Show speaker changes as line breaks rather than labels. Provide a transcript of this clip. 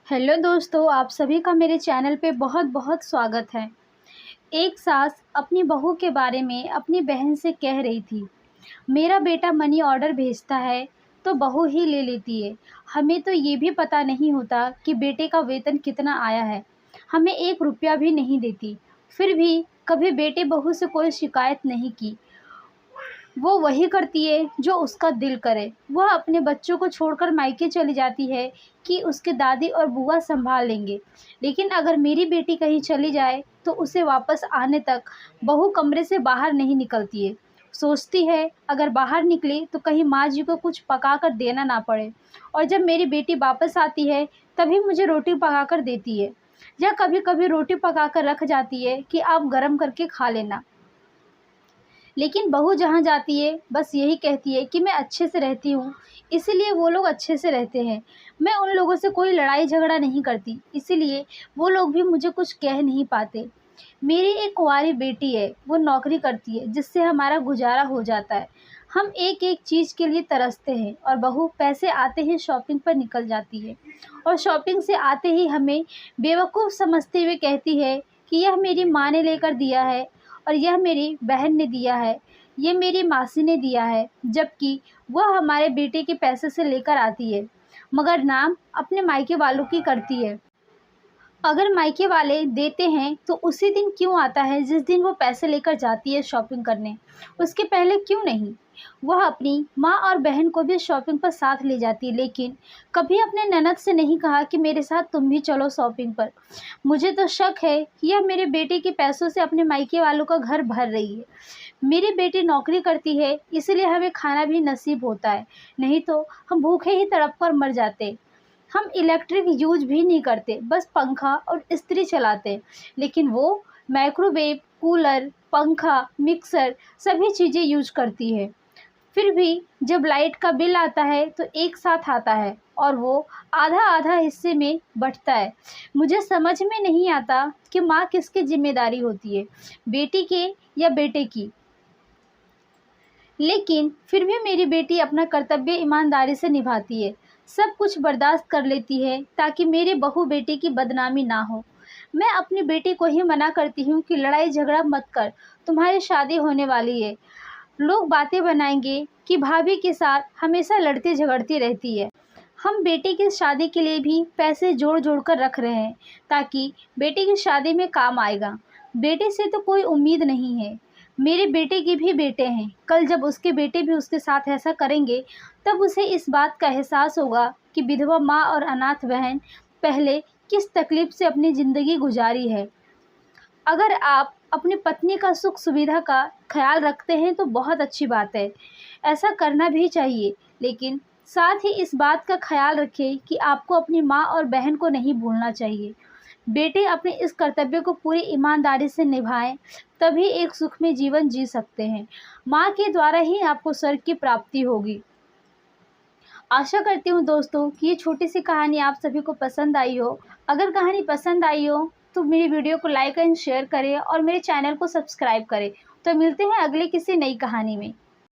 Hello दोस्तों, आप सभी का मेरे चैनल पे बहुत बहुत स्वागत है। एक सास अपनी बहू के बारे में अपनी बहन से कह रही थी, मेरा बेटा मनी ऑर्डर भेजता है तो बहू ही ले लेती है। हमें तो ये भी पता नहीं होता कि बेटे का वेतन कितना आया है। हमें 1 रुपया भी नहीं देती, फिर भी कभी बेटे बहू से कोई शिकायत नहीं की। वो वही करती है जो उसका दिल करे। वह अपने बच्चों को छोड़कर मायके चली जाती है कि उसके दादी और बुआ संभाल लेंगे। लेकिन अगर मेरी बेटी कहीं चली जाए तो उसे वापस आने तक बहू कमरे से बाहर नहीं निकलती है। सोचती है अगर बाहर निकली तो कहीं माँ जी को कुछ पका कर देना ना पड़े। और जब मेरी बेटी वापस आती है तभी मुझे रोटी पका कर देती है, या कभी कभी रोटी पका कर रख जाती है कि आप गर्म करके खा लेना। लेकिन बहू जहाँ जाती है बस यही कहती है कि मैं अच्छे से रहती हूँ, इसीलिए वो लोग अच्छे से रहते हैं। मैं उन लोगों से कोई लड़ाई झगड़ा नहीं करती, इसीलिए वो लोग भी मुझे कुछ कह नहीं पाते। मेरी एक कुंवारी बेटी है, वो नौकरी करती है जिससे हमारा गुजारा हो जाता है। हम एक एक चीज़ के लिए तरसते हैं और बहू पैसे आते ही शॉपिंग पर निकल जाती है। और शॉपिंग से आते ही हमें बेवकूफ़ समझते हुए कहती है कि यह मेरी माँ ने लेकर दिया है और यह मेरी बहन ने दिया है, ये मेरी मासी ने दिया है, जबकि वह हमारे बेटे के पैसे से लेकर आती है, मगर नाम अपने मायके वालों की करती है। अगर मायके वाले देते हैं तो उसी दिन क्यों आता है जिस दिन वो पैसे लेकर जाती है शॉपिंग करने, उसके पहले क्यों नहीं? वह अपनी माँ और बहन को भी शॉपिंग पर साथ ले जाती है, लेकिन कभी अपने ननद से नहीं कहा कि मेरे साथ तुम भी चलो शॉपिंग पर। मुझे तो शक है कि यह मेरे बेटे के पैसों से अपने मायके वालों का घर भर रही है। मेरी बेटी नौकरी करती है इसलिए हमें खाना भी नसीब होता है, नहीं तो हम भूखे ही तड़प कर मर जाते। हम इलेक्ट्रिक यूज भी नहीं करते, बस पंखा और इस्त्री चलाते। लेकिन वो माइक्रोवेव, कूलर, पंखा, मिक्सर सभी चीज़ें यूज करती है। फिर भी जब लाइट का बिल आता है तो एक साथ आता है और वो आधा आधा हिस्से में बँटता है। मुझे समझ में नहीं आता कि माँ किसकी जिम्मेदारी होती है, बेटी के या बेटे की। लेकिन फिर भी मेरी बेटी अपना कर्तव्य ईमानदारी से निभाती है, सब कुछ बर्दाश्त कर लेती है ताकि मेरे बहू बेटी की बदनामी ना हो। मैं अपनी बेटी को ही मना करती हूँ कि लड़ाई झगड़ा मत कर, तुम्हारी शादी होने वाली है। लोग बातें बनाएंगे कि भाभी के साथ हमेशा लड़ती झगड़ती रहती है। हम बेटी की शादी के लिए भी पैसे जोड़ जोड़ कर रख रहे हैं ताकि बेटी की शादी में काम आएगा। बेटे से तो कोई उम्मीद नहीं है, मेरे बेटे के भी बेटे हैं। कल जब उसके बेटे भी उसके साथ ऐसा करेंगे तब उसे इस बात का एहसास होगा कि विधवा माँ और अनाथ बहन पहले किस तकलीफ से अपनी ज़िंदगी गुजारी है। अगर आप अपनी पत्नी का सुख सुविधा का ख्याल रखते हैं तो बहुत अच्छी बात है, ऐसा करना भी चाहिए। लेकिन साथ ही इस बात का ख्याल रखें कि आपको अपनी माँ और बहन को नहीं भूलना चाहिए। बेटे अपने इस कर्तव्य को पूरी ईमानदारी से निभाएं, तभी एक सुखमय जीवन जी सकते हैं। माँ के द्वारा ही आपको स्वर्ग की प्राप्ति होगी। आशा करती हूँ दोस्तों कि ये छोटी सी कहानी आप सभी को पसंद आई हो। अगर कहानी पसंद आई हो तो मेरी वीडियो को लाइक एंड शेयर करें और मेरे चैनल को सब्सक्राइब करें। तो मिलते हैं अगले किसी नई कहानी में।